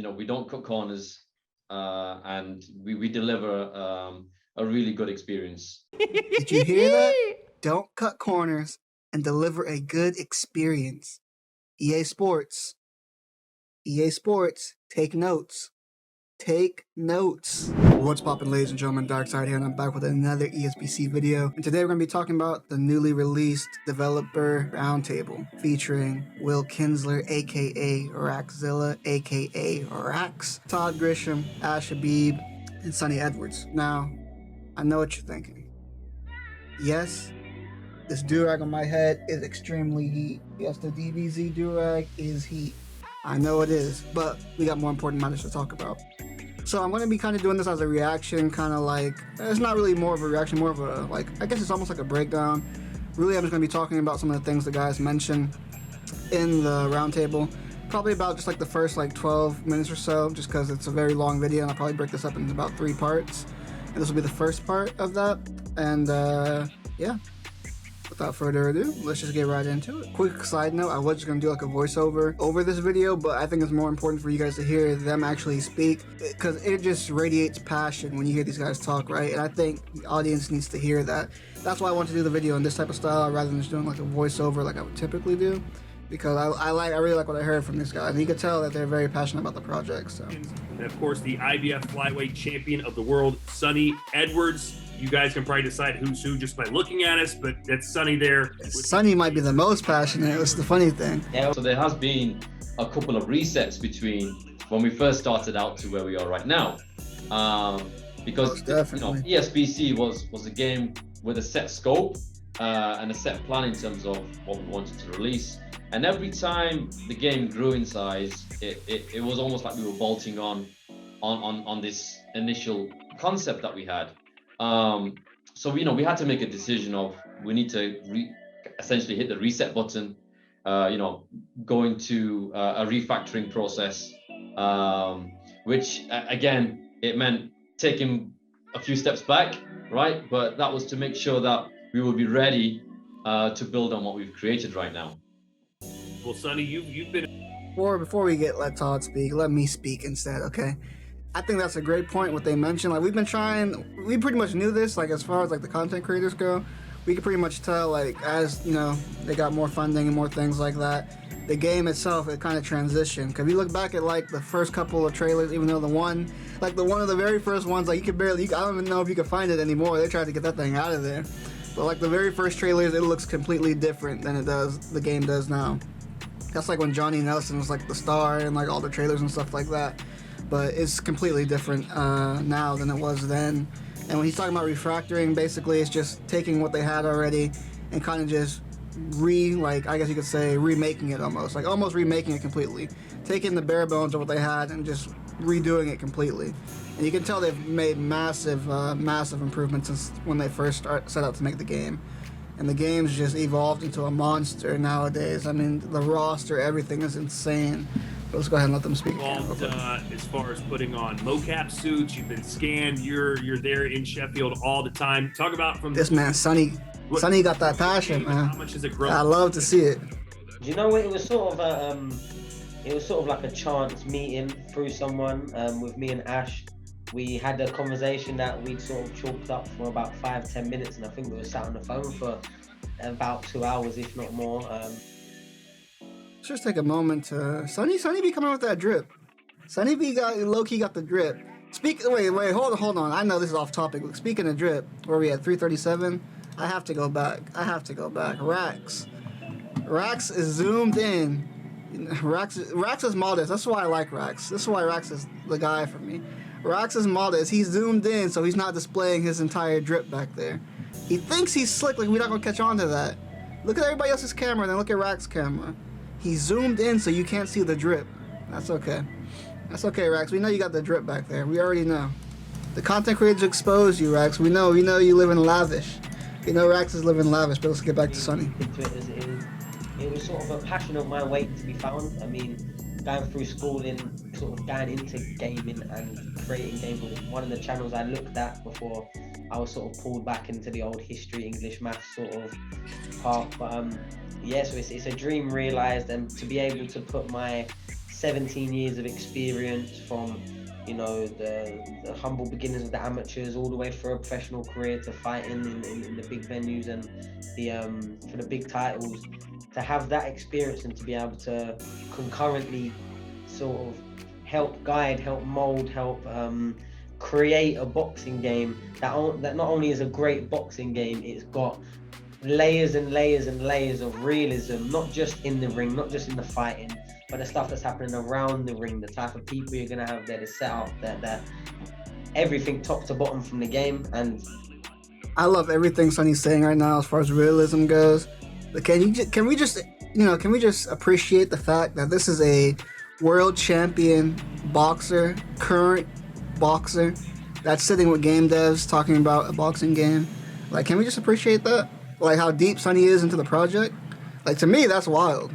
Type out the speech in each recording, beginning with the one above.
we don't cut corners, and we deliver a really good experience. Did you hear that? Don't cut corners and deliver a good experience. EA Sports. EA Sports. Take notes. Take notes. What's poppin', ladies and gentlemen? Darhkseid here, and I'm back with another ESBC video. And today we're going to be talking about the newly released developer roundtable featuring Will Kinsler, aka Rackzilla, aka Rackz, Todd Grisham, Ash Habib, and Sonny Edwards. Now, I know what you're thinking. Yes, this do-rag on my head is extremely heat. Yes, the DBZ do-rag is heat. I know it is, but we got more important matters to talk about. So I'm going to be kind of doing this as a reaction, kind of like, it's not really more of a reaction, more of a, like, I guess it's almost like a breakdown. Really, I'm just going to be talking about some of the things the guys mentioned in the roundtable. Probably about just like the first like 12 minutes or so, just because it's a very long video, and I'll probably break this up into about 3 parts. And this will be the first part of that. And yeah. Without further ado, let's just get right into it. Quick side note, I was just going to do like a voiceover over this video, but I think it's more important for you guys to hear them actually speak, because it just radiates passion when you hear these guys talk, right? And I think the audience needs to hear that. That's why I want to do the video in this type of style rather than just doing like a voiceover like I would typically do, because I really like what I heard from these guys, and you can tell that they're very passionate about the project. So, and of course, the IBF flyweight champion of the world, Sonny Edwards. You guys can probably decide who's who just by looking at us, but that's Sonny there. Sonny might be the most passionate. That's the funny thing. Yeah, so there has been a couple of resets between when we first started out to where we are right now, because ESBC was a game with a set scope and a set plan in terms of what we wanted to release. And every time the game grew in size, it was almost like we were bolting on this initial concept that we had. So we had to make a decision of we need to essentially hit the reset button, go into a refactoring process, which again, it meant taking a few steps back, right? But that was to make sure that we would be ready to build on what we've created right now. Well, Sonny, you've been... Before we let Todd speak, let me speak instead, okay? I think that's a great point, what they mentioned. Like, we pretty much knew this, like, as far as, like, the content creators go. We could pretty much tell, like, as, they got more funding and more things like that, the game itself, it kind of transitioned. Because if you look back at, like, the first couple of trailers, even though one of the very first ones, like, I don't even know if you could find it anymore. They tried to get that thing out of there. But, like, the very first trailers, it looks completely different than the game does now. That's like when Johnny Nelson was, like, the star and, like, all the trailers and stuff like that. But it's completely different now than it was then. And when he's talking about refactoring, basically it's just taking what they had already and kind of just I guess you could say remaking it almost remaking it completely. Taking the bare bones of what they had and just redoing it completely. And you can tell they've made massive improvements since when they first set out to make the game. And the game's just evolved into a monster nowadays. I mean, the roster, everything is insane. But let's go ahead and let them speak. Involved, as far as putting on mocap suits, you've been scanned. You're there in Sheffield all the time. Talk about from this man, Sonny. Sonny got that passion, man. How much has it grown? I love to see it. You know, it was sort of like a chance meeting through someone with me and Ash. We had a conversation that we'd sort of chalked up for about 5-10 minutes, and I think we were sat on the phone for about 2 hours, if not more. Let's just take a moment to Sonny be coming with that drip. Sonny B low-key got the drip. Wait, hold on. I know this is off topic. Speaking of drip, where we at 337? I have to go back. Rackz is zoomed in. Rackz is modest. That's why I like Rackz. This is why Rackz is the guy for me. Rackz is modest. He's zoomed in, so he's not displaying his entire drip back there. He thinks he's slick, like we're not gonna catch on to that. Look at everybody else's camera, and then look at Rack's camera. He zoomed in so you can't see the drip. That's okay. That's okay, Rackz. We know you got the drip back there. We already know. The content creators expose you, Rackz. We know you live in lavish. We know Rackz is living lavish, but let's get back to Sonny. It was sort of a passion of mine waiting to be found. I mean, going through schooling, sort of going into gaming and creating games was one of the channels I looked at before I was sort of pulled back into the old history, English, maths sort of path. But yeah, so it's a dream realised, and to be able to put my 17 years of experience from, you know, the humble beginnings of the amateurs all the way through a professional career to fighting in the big venues and the for the big titles. To have that experience and to be able to concurrently sort of help guide, help mold, help create a boxing game that not only is a great boxing game, it's got layers and layers and layers of realism, not just in the ring, not just in the fighting, but the stuff that's happening around the ring, the type of people you're going to have there, the setup, that everything top to bottom from the game. And I love everything Sonny's saying right now as far as realism goes. But can we just appreciate the fact that this is a world champion boxer, current boxer, that's sitting with game devs talking about a boxing game? Like, can we just appreciate that? Like how deep Sonny is into the project? Like, to me, that's wild.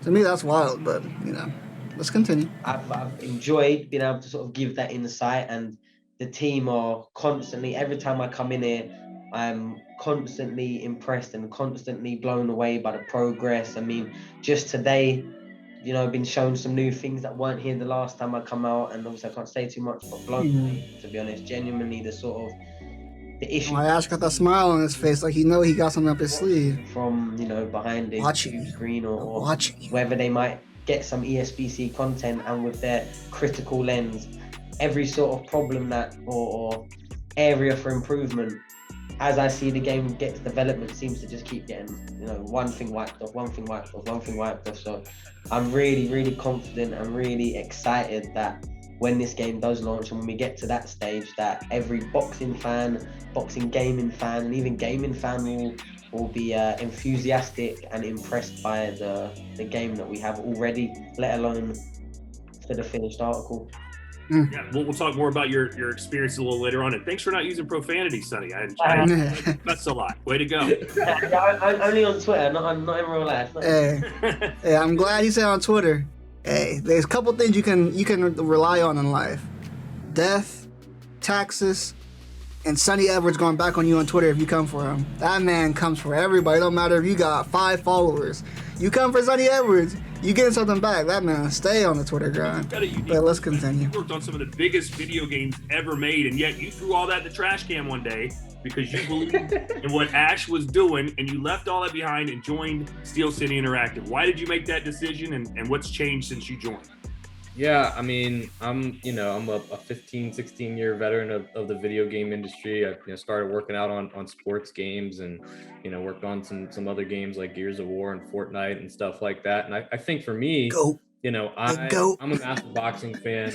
But, you know, let's continue. I've enjoyed being able to sort of give that insight, and the team are constantly, every time I come in here, I'm constantly impressed and constantly blown away by the progress. I mean, just today, you know, I've been shown some new things that weren't here the last time I come out, and obviously I can't say too much, but blown away, to be honest. Genuinely, the sort of the issue. Ash got that smile on his face, like he got something up his sleeve. From, you know, behind the YouTube screen or whether they might get some ESBC content, and with their critical lens, every sort of problem that or area for improvement, as I see the game gets development, seems to just keep getting, you know, one thing wiped off. So I'm really, really confident and really excited that when this game does launch and when we get to that stage, that every boxing fan, boxing gaming fan, and even gaming fan will be enthusiastic and impressed by the game that we have already, let alone for the finished article. Yeah, we'll talk more about your experience a little later on. And thanks for not using profanity, Sonny. That's a lot. Way to go. Only on Twitter, not in real life. Hey, I'm glad you said on Twitter. Hey, there's a couple things you can rely on in life: death, taxes, and Sonny Edwards going back on you on Twitter if you come for him. That man comes for everybody. Don't matter if you got 5 followers. You come for Sonny Edwards, you get something back. That man stay on the Twitter grind. But let's continue. You worked on some of the biggest video games ever made, and yet you threw all that in the trash can one day because you believed in what Ash was doing, and you left all that behind and joined Steel City Interactive. Why did you make that decision, and what's changed since you joined? Yeah, I mean, I'm a 15, 16 year veteran of the video game industry. I started working out on sports games and, worked on some other games like Gears of War and Fortnite and stuff like that. And I think for me, I'm a massive boxing fan.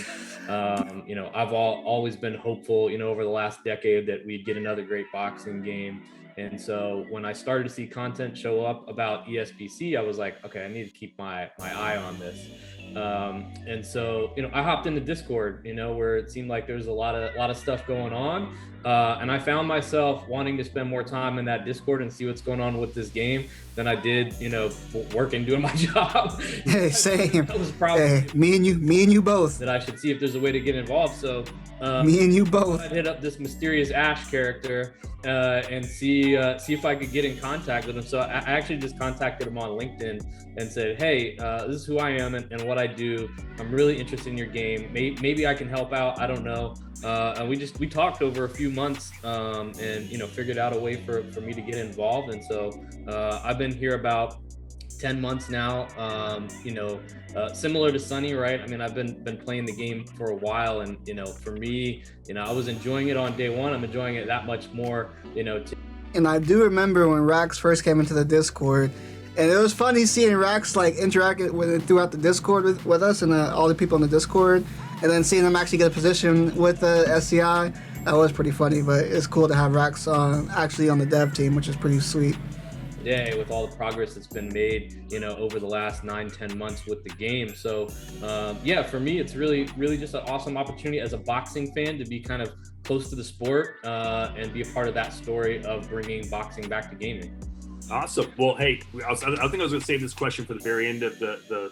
I've always been hopeful, over the last decade that we'd get another great boxing game. And so when I started to see content show up about ESBC, I was like, okay, I need to keep my eye on this. And so, I hopped into Discord, where it seemed like there was a lot of stuff going on. And I found myself wanting to spend more time in that Discord and see what's going on with this game than I did, working, doing my job. Hey, same. That was probably me and you both. That I should see if there's a way to get involved. So me and you both. I'd hit up this mysterious Ash character and see if I could get in contact with him. So I actually just contacted him on LinkedIn and said, hey, this is who I am and what I do. I'm really interested in your game. Maybe I can help out. I don't know. And we talked over a few months and figured out a way for me to get involved. And so I've been here about 10 months now, similar to Sonny, right? I mean, I've been playing the game for a while, and for me, I was enjoying it on day one. I'm enjoying it that much more, And I do remember when Rackz first came into the Discord, and it was funny seeing Rackz like interacting throughout the Discord with us and all the people in the Discord, and then seeing them actually get a position with the SCI. That was pretty funny, but it's cool to have Rackz actually on the dev team, which is pretty sweet. Yeah, with all the progress that's been made, over the last 9-10 months with the game. So, for me, it's really, really just an awesome opportunity as a boxing fan to be kind of close to the sport and be a part of that story of bringing boxing back to gaming. Awesome. Well, hey, I think I was going to save this question for the very end of the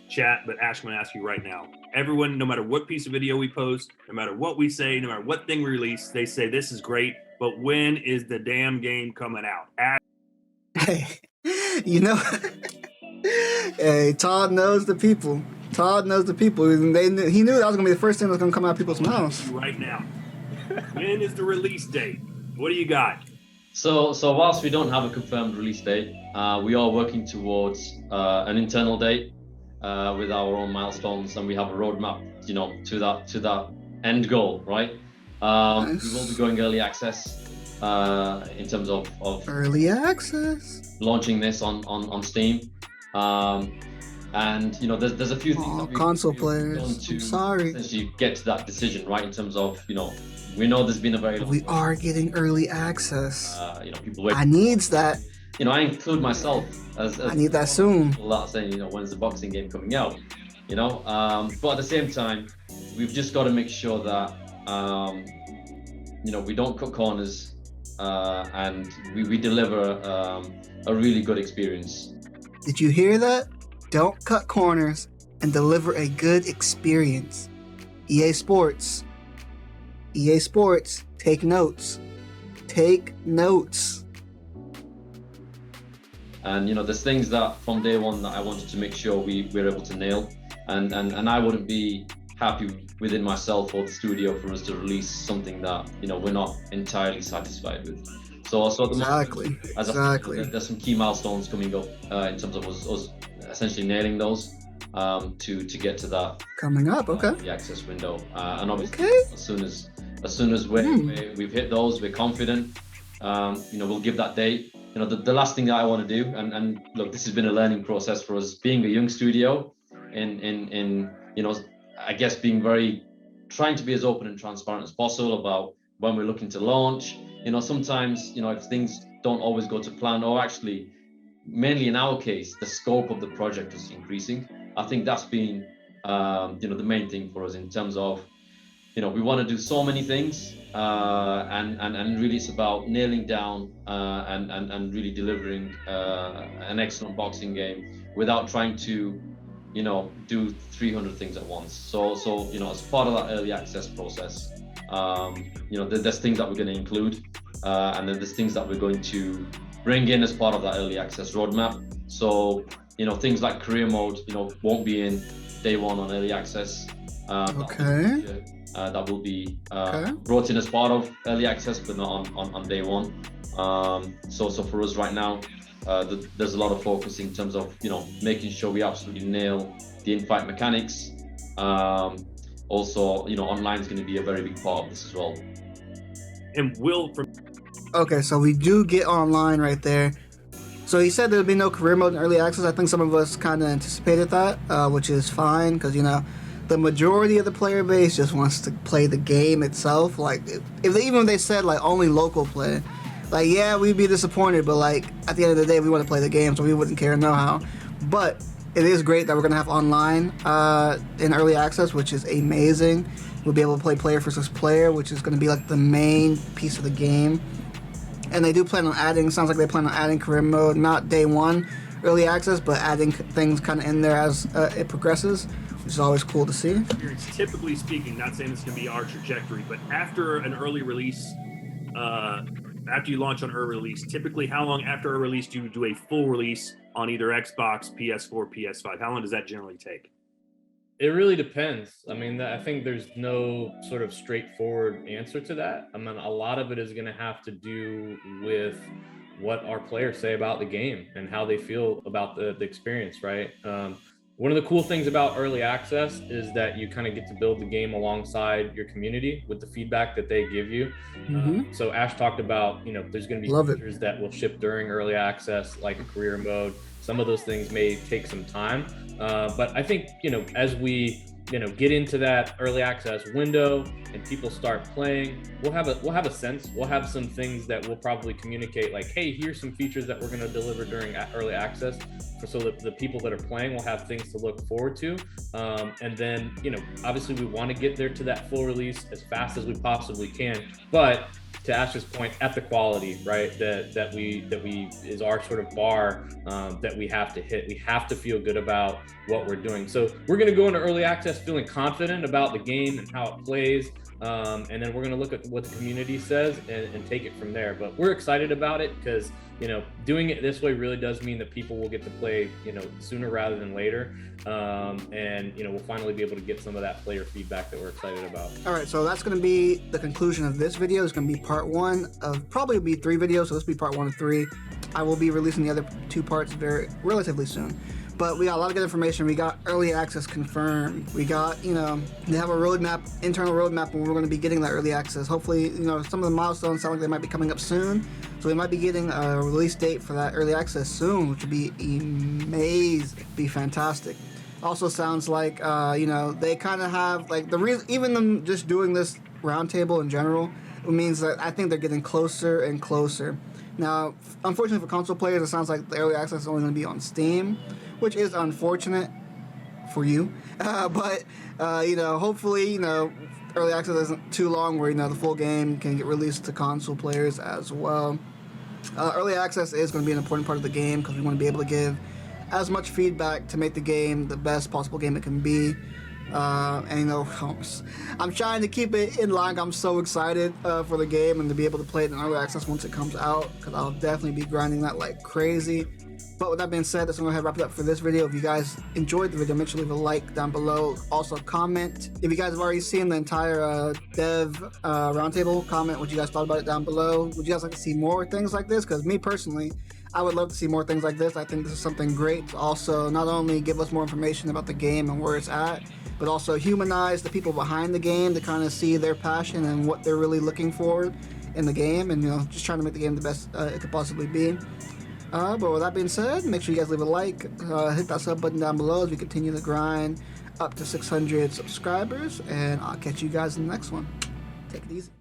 chat, but Ash, I'm going to ask you right now. Everyone, no matter what piece of video we post, no matter what we say, no matter what thing we release, they say this is great, but when is the damn game coming out? Ash? Hey, hey, Todd knows the people. Todd knows the people. He knew that was gonna be the first thing that was gonna come out of people's mouths. Right now, when is the release date? What do you got? So whilst we don't have a confirmed release date, we are working towards an internal date with our own milestones, and we have a roadmap, to that end goal, right? Nice. We will be going early access in terms of Early access. launching this on Steam. And there's a few things that console we've players. done to I'm sorry. essentially get to that decision, right? In terms of we know there's been a very long We are getting early access. people wait. I needs that. I include myself as I need that soon. people that are saying, when's the boxing game coming out? But at the same time, we've just got to make sure that we don't cut corners and we deliver a really good experience. Did you hear that? Don't cut corners and deliver a good experience. EA Sports. EA Sports, take notes. Take notes. And there's things that from day one that I wanted to make sure we're able to nail, and I wouldn't be happy within myself or the studio for us to release something that we're not entirely satisfied with. So at the Exactly. moment, there's some key milestones coming up in terms of us essentially nailing those to get to that Coming up, okay. the access window, and obviously Okay. as soon as we've hit those, we're confident. We'll give that date. The last thing that I want to do, and look, this has been a learning process for us, being a young studio, in I guess trying to be as open and transparent as possible about when we're looking to launch. Sometimes if things don't always go to plan, or actually, mainly in our case, the scope of the project is increasing. I think that's been the main thing for us in terms of we want to do so many things, and really it's about nailing down and really delivering an excellent boxing game without trying to do 300 things at once. So as part of that early access process, there's things that we're going to include, and then there's things that we're going to bring in as part of that early access roadmap. So things like career mode won't be in day one on early access. Okay. That will be brought in as part of early access, but not on day one. So for us right now, there's a lot of focus in terms of making sure we absolutely nail the in-fight mechanics. Also, online is going to be a very big part of this as well. And Okay, so we do get online right there. So he said there'll be no career mode in early access. I think some of us kind of anticipated that, which is fine, because the majority of the player base just wants to play the game itself. Like, if they said like only local play, like, yeah, we'd be disappointed, but like at the end of the day, we want to play the game, so we wouldn't care know how. But it is great that we're gonna have online in early access, which is amazing. We'll be able to play player versus player, which is gonna be like the main piece of the game. And they do plan on sounds like they plan on adding career mode, not day one early access, but adding things kind of in there as it progresses, which is always cool to see. Typically speaking, not saying this can be our trajectory, but after an early release, after you launch on early release, typically how long after a release do you do a full release on either Xbox, PS4, PS5? How long does that generally take? It really depends. I mean, I think there's no sort of straightforward answer to that. I mean, a lot of it is going to have to do with what our players say about the game and how they feel about the experience, right? One of the cool things about early access is that you kind of get to build the game alongside your community with the feedback that they give you. Mm-hmm. So Ash talked about, there's going to be features that will ship during early access, like a career mode. Some of those things may take some time, but I think, as we, get into that early access window and people start playing, we'll have a sense. We'll have some things that we'll probably communicate, like, hey, here's some features that we're going to deliver during early access, so that the people that are playing will have things to look forward to. And then, obviously we want to get there to that full release as fast as we possibly can, but to Ash's point, at the quality, right, that we is our sort of bar that we have to hit. We have to feel good about what we're doing. So we're going to go into early access feeling confident about the game and how it plays, and then we're going to look at what the community says and take it from there. But we're excited about it because, you know, doing it this way really does mean that people will get to play, you know, sooner rather than later. And, you know, we'll finally be able to get some of that player feedback that we're excited about. All right, so that's going to be the conclusion of this video. It's going to be part 1 of probably be 3 videos, so this will be part 1 of 3. I will be releasing the other 2 parts relatively soon. But we got a lot of good information. We got early access confirmed. We got, you know, they have a roadmap, internal roadmap, and we're going to be getting that early access. Hopefully, you know, some of the milestones sound like they might be coming up soon. So we might be getting a release date for that early access soon, which would be amazing, be fantastic. Also sounds like, you know, they kind of have, like, the reason, even them just doing this roundtable in general, it means that I think they're getting closer and closer. Now, unfortunately for console players, it sounds like the early access is only going to be on Steam, which is unfortunate for you. But, you know, hopefully, you know, early access isn't too long where, you know, the full game can get released to console players as well. Early access is going to be an important part of the game because we want to be able to give as much feedback to make the game the best possible game it can be. And, you know, I'm trying to keep it in line. I'm so excited for the game and to be able to play it in early access once it comes out, because I'll definitely be grinding that like crazy. But with that being said, that's going to wrap it up for this video. If you guys enjoyed the video, make sure to leave a like down below. Also comment. If you guys have already seen the entire dev roundtable, comment what you guys thought about it down below. Would you guys like to see more things like this? Because me personally, I would love to see more things like this. I think this is something great to also not only give us more information about the game and where it's at, but also humanize the people behind the game to kind of see their passion and what they're really looking for in the game, and, you know, just trying to make the game the best it could possibly be. But with that being said, make sure you guys leave a like, hit that sub button down below as we continue the grind up to 600 subscribers, and I'll catch you guys in the next one. Take it easy.